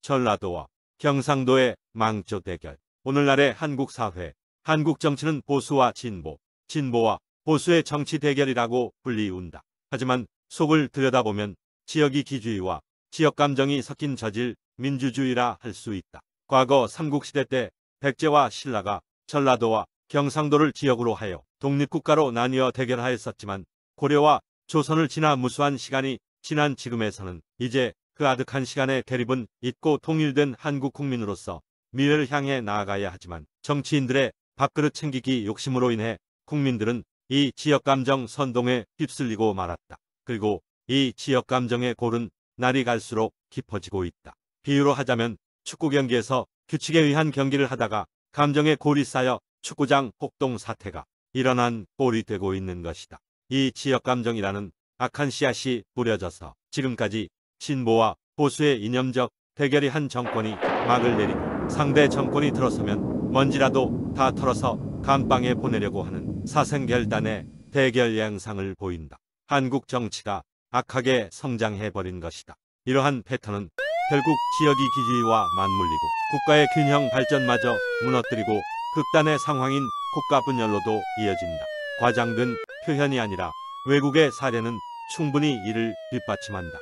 전라도와 경상도의 망조 대결. 오늘날의 한국 사회, 한국 정치는 보수와 진보, 진보와 보수의 정치 대결이라고 불리운다. 하지만 속을 들여다보면 지역 이기주의와 지역 감정이 섞인 저질 민주주의라 할 수 있다. 과거 삼국시대 때 백제와 신라가 전라도와 경상도를 지역으로 하여 독립국가로 나뉘어 대결하였었지만 고려와 조선을 지나 무수한 시간이 지난 지금에서는 이제 그 아득한 시간의 대립은 잊고 통일된 한국 국민으로서 미래를 향해 나아가야 하지만 정치인들의 밥그릇 챙기기 욕심으로 인해 국민들은 이 지역감정 선동에 휩쓸리고 말았다. 그리고 이 지역감정의 골은 날이 갈수록 깊어지고 있다. 비유로 하자면 축구 경기에서 규칙에 의한 경기를 하다가 감정의 골이 쌓여 축구장 폭동 사태가 일어난 꼴이 되고 있는 것이다. 이 지역감정이라는 악한 씨앗이 뿌려져서 지금까지 진보와 보수의 이념적 대결이 한 정권이 막을 내리고 상대 정권이 들어서면 먼지라도 다 털어서 감방에 보내려고 하는 사생결단의 대결 양상을 보인다. 한국 정치가 악하게 성장해버린 것이다. 이러한 패턴은 결국 지역이 기주의와 맞물리고 국가의 균형 발전마저 무너뜨리고 극단의 상황인 국가 분열로도 이어진다. 과장된 표현이 아니라 외국의 사례는 충분히 이를 뒷받침한다.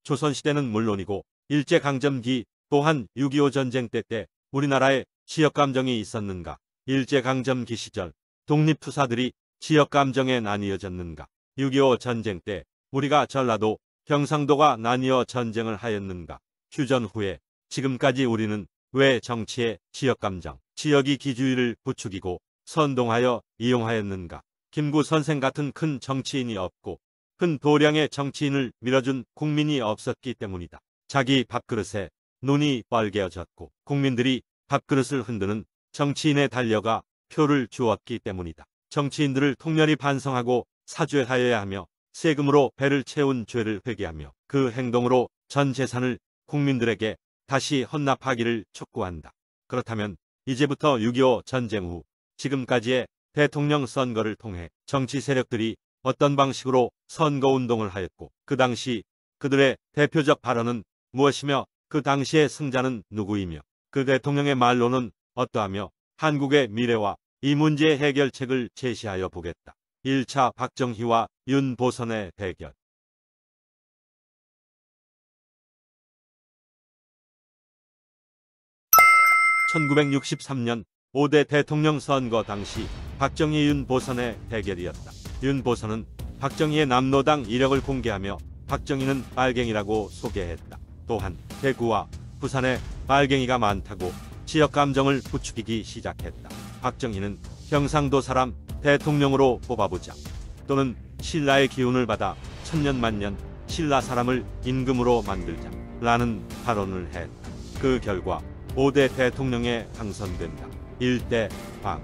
조선시대는 물론이고 일제강점기 또한 6.25 전쟁 때 우리나라에 지역감정이 있었는가? 일제강점기 시절 독립투사들이 지역감정에 나뉘어졌는가? 6.25 전쟁 때 우리가 전라도, 경상도가 나뉘어 전쟁을 하였는가? 휴전 후에 지금까지 우리는 왜 정치의 지역감정, 지역이기주의를 부추기고 선동하여 이용하였는가? 김구 선생 같은 큰 정치인이 없고 큰 도량의 정치인을 밀어준 국민이 없었기 때문이다. 자기 밥그릇에 눈이 빨개어졌고 국민들이 밥그릇을 흔드는 정치인에 달려가 표를 주었기 때문이다. 정치인들을 통렬히 반성하고 사죄하여야 하며 세금으로 배를 채운 죄를 회개하며 그 행동으로 전 재산을 국민들에게 다시 헌납하기를 촉구한다. 그렇다면 이제부터 6.25 전쟁 후 지금까지의 대통령 선거를 통해 정치 세력들이 어떤 방식으로 선거운동을 하였고 그 당시 그들의 대표적 발언은 무엇이며 그 당시의 승자는 누구이며 그 대통령의 말로는 어떠하며 한국의 미래와 이 문제의 해결책을 제시하여 보겠다. 1차 박정희와 윤보선의 대결. (1963년) 5대 대통령 선거 당시 박정희 윤보선의 대결이었다. 윤보선은 박정희의 남로당 이력을 공개하며 박정희는 빨갱이라고 소개했다. 또한 대구와 부산에 빨갱이가 많다고 지역감정을 부추기기 시작했다. 박정희는 경상도 사람 대통령으로 뽑아보자. 또는 신라의 기운을 받아 천년만년 신라 사람을 임금으로 만들자 라는 발언을 했다. 그 결과 5대 대통령에 당선된다. 1대 박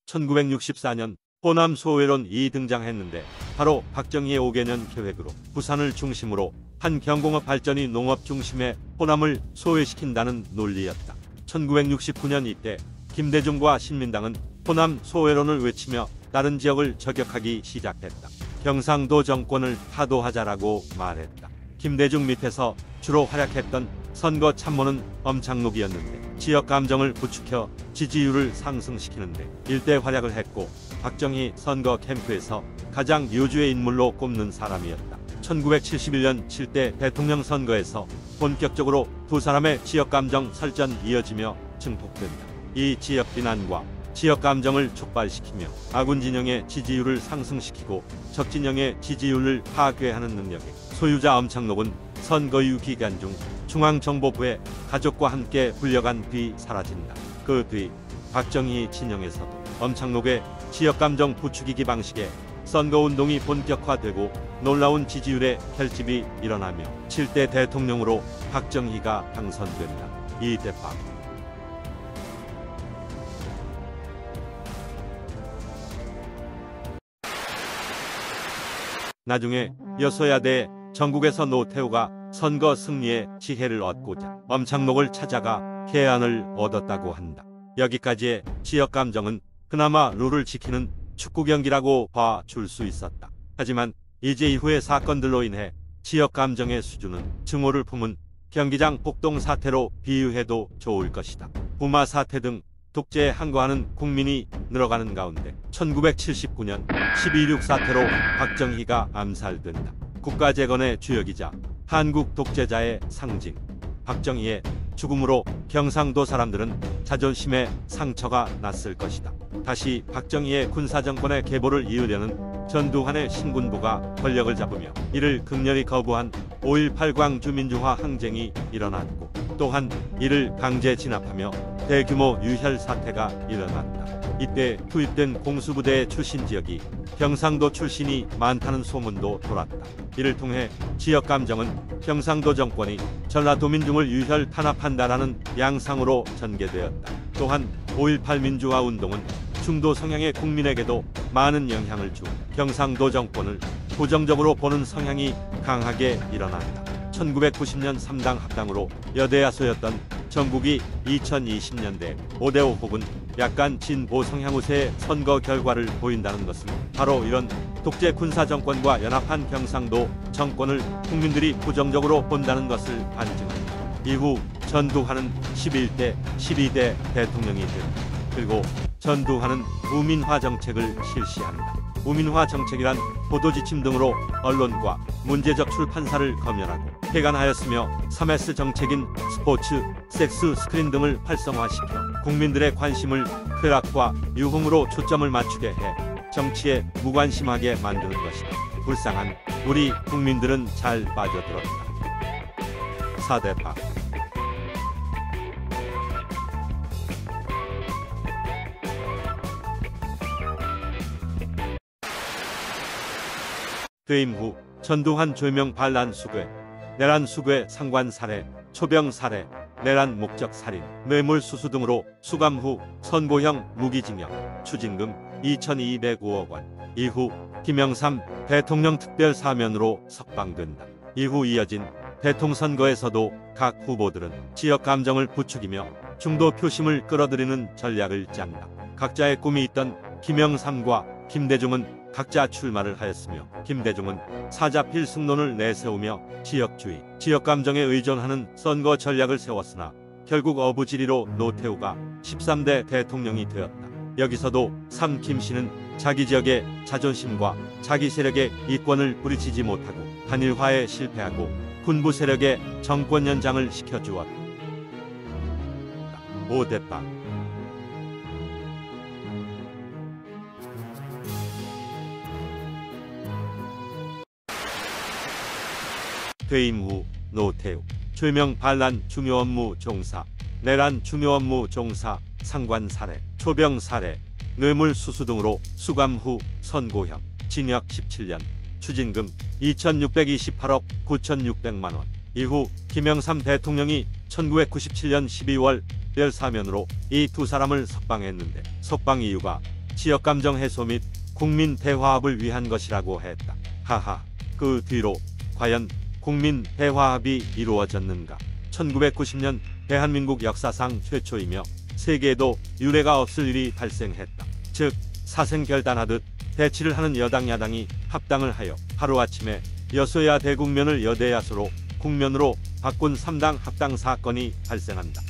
1964년 호남 소외론이 등장했는데 바로 박정희의 5개년 계획으로 부산을 중심으로 한 경공업 발전이 농업 중심의 호남을 소외시킨다는 논리였다. 1969년 이때 김대중과 신민당은 호남 소외론을 외치며 다른 지역을 저격하기 시작했다. 경상도 정권을 타도하자라고 말했다. 김대중 밑에서 주로 활약했던 선거 참모는 엄창록이었는데 지역 감정을 부추겨 지지율을 상승시키는데 일대 활약을 했고 박정희 선거 캠프에서 가장 요주의 인물로 꼽는 사람이었다. 1971년 7대 대통령 선거에서 본격적으로 두 사람의 지역 감정 설전이 이어지며 증폭된다. 이 지역 비난과 지역 감정을 촉발시키며 아군 진영의 지지율을 상승시키고 적 진영의 지지율을 파괴하는 능력에 소유자 엄창록은 선거유 기간 중 중앙정보부에 가족과 함께 불려간 뒤 사라진다. 그 뒤 박정희 진영에서도 엄창록의 지역감정 부추기기 방식에 선거운동이 본격화되고 놀라운 지지율의 결집이 일어나며 7대 대통령으로 박정희가 당선된다. 이대박. 나중에 여소야대 전국에서 노태우가 선거 승리의 지혜를 얻고자 엄창록을 찾아가 개안을 얻었다고 한다. 여기까지의 지역감정은 그나마 룰을 지키는 축구 경기라고 봐줄 수 있었다. 하지만 이제 이후의 사건들로 인해 지역 감정의 수준은 증오를 품은 경기장 폭동 사태로 비유해도 좋을 것이다. 부마 사태 등 독재에 항거하는 국민이 늘어가는 가운데 1979년 12.16 사태로 박정희가 암살된다. 국가재건의 주역이자 한국 독재자의 상징 박정희의 죽음으로 경상도 사람들은 자존심에 상처가 났을 것이다. 다시 박정희의 군사정권의 계보를 이으려는 전두환의 신군부가 권력을 잡으며 이를 극렬히 거부한 5.18 광주민주화 항쟁이 일어났고 또한 이를 강제 진압하며 대규모 유혈 사태가 일어났다. 이때 투입된 공수부대의 출신 지역이 경상도 출신이 많다는 소문도 돌았다. 이를 통해 지역 감정은 경상도 정권이 전라도 민중을 유혈 탄압한다라는 양상으로 전개되었다. 또한 5.18 민주화 운동은 중도 성향의 국민에게도 많은 영향을 주 경상도 정권을 부정적으로 보는 성향이 강하게 일어났다. 1990년 3당 합당으로 여대야소였던 전국이 2020년대 5대5 혹은 약간 진보 성향 우세의 선거 결과를 보인다는 것은 바로 이런 독재 군사정권과 연합한 경상도 정권을 국민들이 부정적으로 본다는 것을 반증한다. 이후 전두환은 11대, 12대 대통령이 된다. 그리고 전두환은 우민화 정책을 실시한다. 우민화 정책이란 보도지침 등으로 언론과 문제적 출판사를 검열하고 해관하였으며 3S 정책인 스포츠, 섹스 스크린 등을 활성화시켜 국민들의 관심을 쾌락과 유흥으로 초점을 맞추게 해 정치에 무관심하게 만드는 것이다. 불쌍한 우리 국민들은 잘 빠져들었다. 4대파 퇴임 후 전두환 조명 반란 수괴, 내란 수괴 상관 살해, 초병 살해, 내란 목적 살인, 뇌물 수수 등으로 수감 후 선고형 무기징역, 추징금 2,205억 원. 이후 김영삼 대통령 특별 사면으로 석방된다. 이후 이어진 대통령 선거에서도 각 후보들은 지역 감정을 부추기며 중도 표심을 끌어들이는 전략을 짠다. 각자의 꿈이 있던 김영삼과 김대중은 각자 출마를 하였으며 김대중은 사자 필승론을 내세우며 지역주의, 지역 감정에 의존하는 선거 전략을 세웠으나 결국 어부지리로 노태우가 13대 대통령이 되었다. 여기서도 삼 김씨는 자기 지역의 자존심과 자기 세력의 이권을 부리치지 못하고 단일화에 실패하고 군부 세력의 정권 연장을 시켜주었다. 5대빵 퇴임 후 노태우 조명 반란 중요 업무 종사, 내란 중요 업무 종사, 상관 살해, 초병 살해, 뇌물 수수 등으로 수감 후 선고형, 징역 17년, 추징금 2,628억 9,600만 원. 이후 김영삼 대통령이 1997년 12월 별사면으로 이 두 사람을 석방했는데 석방 이유가 지역감정 해소 및 국민 대화합을 위한 것이라고 했다. 하하, 그 뒤로 과연 국민 대화합이 이루어졌는가? 1990년 대한민국 역사상 최초이며 세계에도 유례가 없을 일이 발생했다. 즉 사생결단하듯 대치를 하는 여당 야당이 합당을 하여 하루아침에 여소야 대국면을 여대야소로 국면으로 바꾼 3당 합당 사건이 발생한다.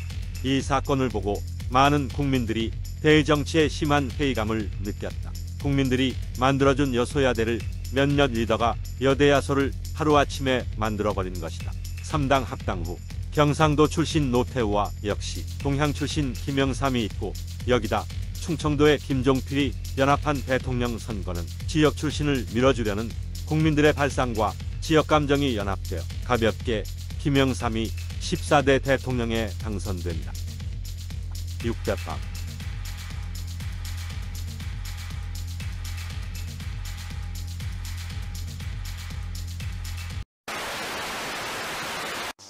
이 사건을 보고 많은 국민들이 대정치에 심한 회의감을 느꼈다. 국민들이 만들어준 여소야대를 몇몇 리더가 여대야소를 하루아침에 만들어버린 것이다. 3당 합당 후 경상도 출신 노태우와 역시 동향 출신 김영삼이 있고 여기다 충청도의 김종필이 연합한 대통령 선거는 지역 출신을 밀어주려는 국민들의 발상과 지역 감정이 연합되어 가볍게 김영삼이 14대 대통령에 당선된다. 6대빵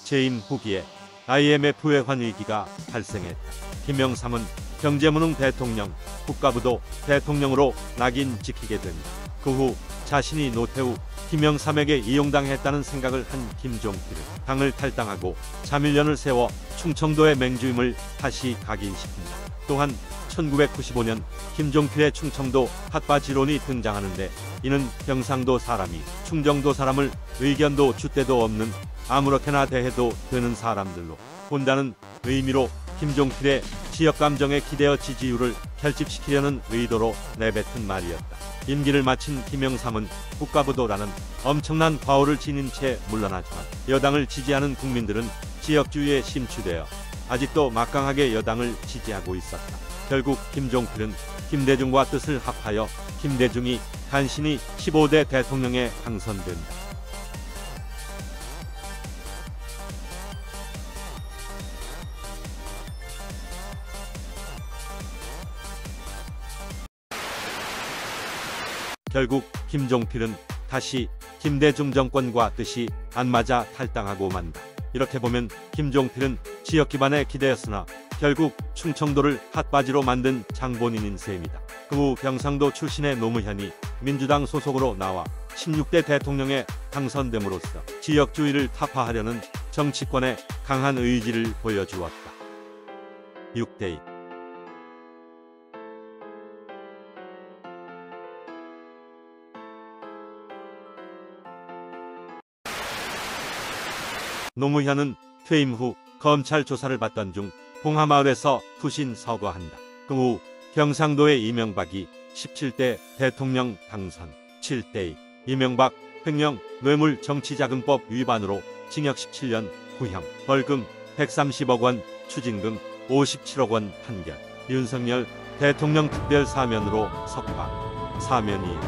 재임 후기에 IMF 외환 위기가 발생했다. 김영삼은 경제무능 대통령, 국가부도 대통령으로 낙인 찍히게 된다. 그 후 자신이 노태우, 김영삼에게 이용당했다는 생각을 한 김종필은 당을 탈당하고 자밀련을 세워 충청도의 맹주임을 다시 각인시킨다. 또한 1995년 김종필의 충청도 핫바지론이 등장하는데 이는 경상도 사람이 충정도 사람을 의견도 줏대도 없는 아무렇게나 대해도 되는 사람들로 본다는 의미로 김종필의 지역감정에 기대어 지지율을 결집시키려는 의도로 내뱉은 말이었다. 임기를 마친 김영삼은 국가부도라는 엄청난 과오를 지닌 채 물러나지만 여당을 지지하는 국민들은 지역주의에 심취되어 아직도 막강하게 여당을 지지하고 있었다. 결국 김종필은 김대중과 뜻을 합하여 김대중이 간신히 15대 대통령에 당선된다. 결국 김종필은 다시 김대중 정권과 뜻이 안 맞아 탈당하고 만다. 이렇게 보면 김종필은 지역 기반에 기대었으나 결국 충청도를 핫바지로 만든 장본인인 셈이다. 그 후 경상도 출신의 노무현이 민주당 소속으로 나와 16대 대통령에 당선됨으로써 지역주의를 타파하려는 정치권의 강한 의지를 보여주었다. 6대2 노무현은 퇴임 후 검찰 조사를 받던 중 봉하마을에서 투신 서거한다. 그 후 경상도의 이명박이 17대 대통령 당선 7대2 이명박 횡령 뇌물 정치자금법 위반으로 징역 17년 구형 벌금 130억 원 추징금 57억 원 판결 윤석열 대통령 특별 사면으로 석방 사면 이후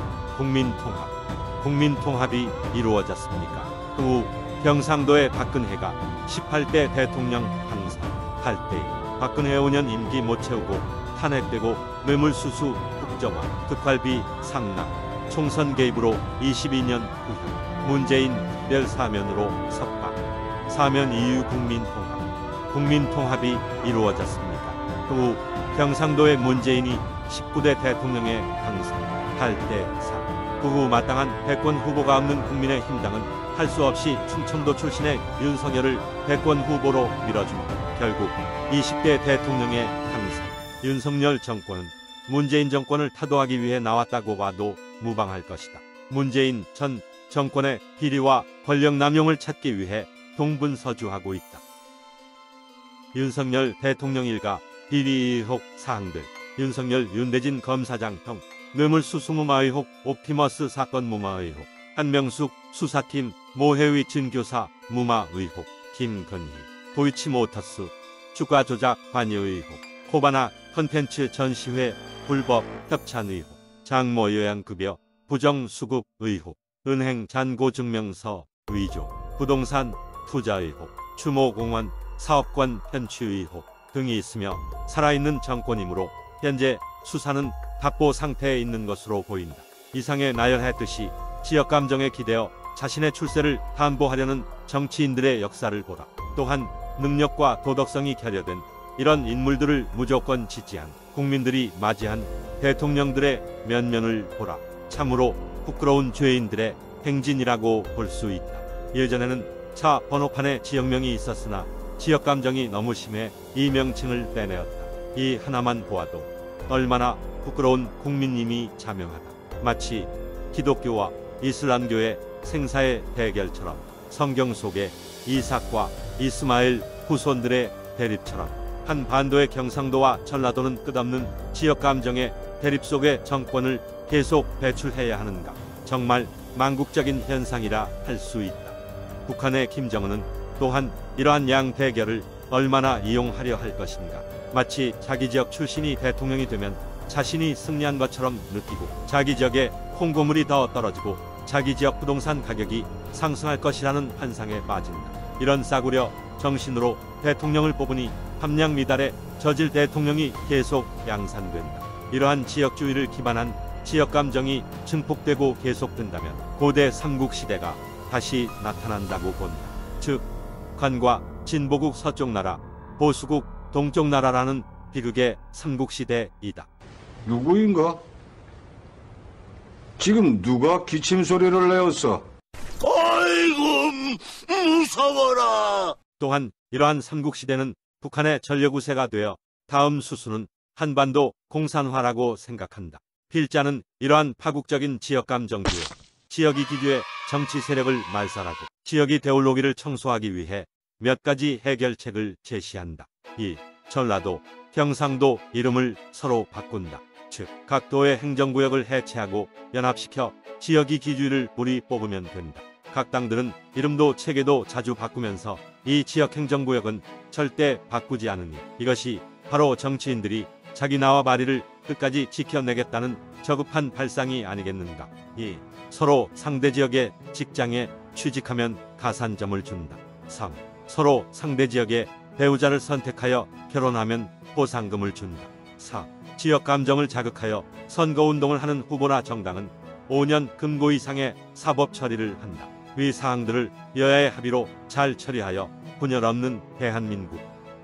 국민통합이 이루어졌습니까? 그 후 경상도의 박근혜가 18대 대통령 당선 8대2 박근혜 5년 임기 못 채우고 탄핵되고 뇌물수수 국정화 특활비 상납 총선 개입으로 22년 구형 문재인 특별 사면으로 석방 사면 이후 국민통합이 이루어졌습니까? 그 후 경상도의 문재인이 19대 대통령에 당선 8대4 그 후 마땅한 대권 후보가 없는 국민의힘당은 할 수 없이 충청도 출신의 윤석열을 대권 후보로 밀어주고 결국 20대 대통령에 당선 윤석열 정권은 문재인 정권을 타도하기 위해 나왔다고 봐도 무방할 것이다. 문재인 전 정권의 비리와 권력 남용을 찾기 위해 동분서주하고 있다. 윤석열 대통령 일가 비리 의혹 사항들 윤석열 윤대진 검사장 형 뇌물수수 무마 의혹 옵티머스 사건 무마 의혹 한명숙 수사팀 모해위 진교사 무마 의혹 김건희 도이치모터스 주가 조작 관여 의혹 코바나 컨텐츠 전시회 불법 협찬 의혹 장모 요양급여 부정수급 의혹 은행 잔고 증명서 위조 부동산 투자 의혹 추모공원 사업권 편취 의혹 등이 있으며 살아있는 정권이므로 현재 수사는 답보 상태에 있는 것으로 보인다. 이상에 나열했듯이 지역감정에 기대어 자신의 출세를 담보하려는 정치인들의 역사를 보라. 또한 능력과 도덕성이 결여된 이런 인물들을 무조건 지지한 국민들이 맞이한 대통령들의 면면을 보라. 참으로 부끄러운 죄인들의 행진이라고 볼 수 있다. 예전에는 차 번호판에 지역명이 있었으나 지역감정이 너무 심해 이 명칭을 빼내었다. 이 하나만 보아도 얼마나 부끄러운 국민님이 자명하다. 마치 기독교와 이슬람교의 생사의 대결처럼 성경 속의 이삭과 이스마엘 후손들의 대립처럼 한 반도의 경상도와 전라도는 끝없는 지역감정의 대립 속의 정권을 계속 배출해야 하는가. 정말 망국적인 현상이라 할 수 있다. 북한의 김정은은 또한 이러한 양 대결을 얼마나 이용하려 할 것인가. 마치 자기 지역 출신이 대통령이 되면 자신이 승리한 것처럼 느끼고 자기 지역에 홍보물이 더 떨어지고 자기 지역 부동산 가격이 상승할 것이라는 환상에 빠진다. 이런 싸구려 정신으로 대통령을 뽑으니 함량미달에 저질 대통령이 계속 양산된다. 이러한 지역주의를 기반한 지역감정이 증폭되고 계속된다면 고대 삼국시대가 다시 나타난다고 본다. 즉 관과 진보국 서쪽 나라, 보수국 동쪽 나라라는 비극의 삼국시대이다. 누구인가? 지금 누가 기침 소리를 내었어? 아이고 무서워라. 또한 이러한 삼국시대는 북한의 전력우세가 되어 다음 수순은 한반도 공산화라고 생각한다. 필자는 이러한 파국적인 지역 감정주의, 지역이 기류의 정치 세력을 말살하고 지역이 데올로기를 청소하기 위해 몇 가지 해결책을 제시한다. 2. 전라도, 경상도 이름을 서로 바꾼다. 즉, 각 도의 행정구역을 해체하고 연합시켜 지역이 기류를 뿌리 뽑으면 된다. 각 당들은 이름도 체계도 자주 바꾸면서 이 지역 행정구역은 절대 바꾸지 않으니 이것이 바로 정치인들이 자기 나와 바리를 끝까지 지켜내겠다는 저급한 발상이 아니겠는가. 2. 서로 상대 지역의 직장에 취직하면 가산점을 준다. 3. 서로 상대 지역의 배우자를 선택하여 결혼하면 보상금을 준다. 4. 지역 감정을 자극하여 선거운동을 하는 후보나 정당은 5년 금고 이상의 사법 처리를 한다. 위 사항들을 여야의 합의로 잘 처리하여 분열 없는 대한민국.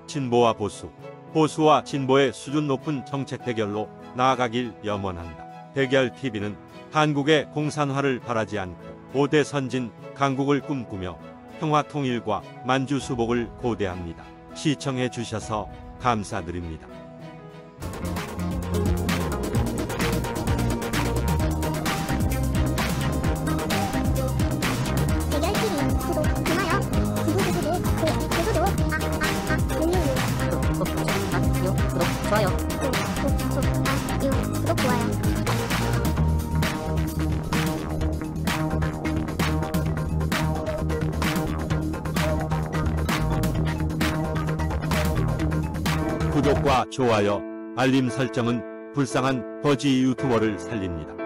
진보와 보수, 보수와 진보의 수준 높은 정책 대결로 나아가길 염원한다. 대결TV는 한국의 공산화를 바라지 않고 5대 선진 강국을 꿈꾸며 평화통일과 만주수복을 고대합니다. 시청해 주셔서 감사드립니다. 대결TV 구독, 좋아요, 구독, 좋아요, 구독, 좋아요. 구독과 좋아요, 알림 설정은 불쌍한 거지 유튜버를 살립니다.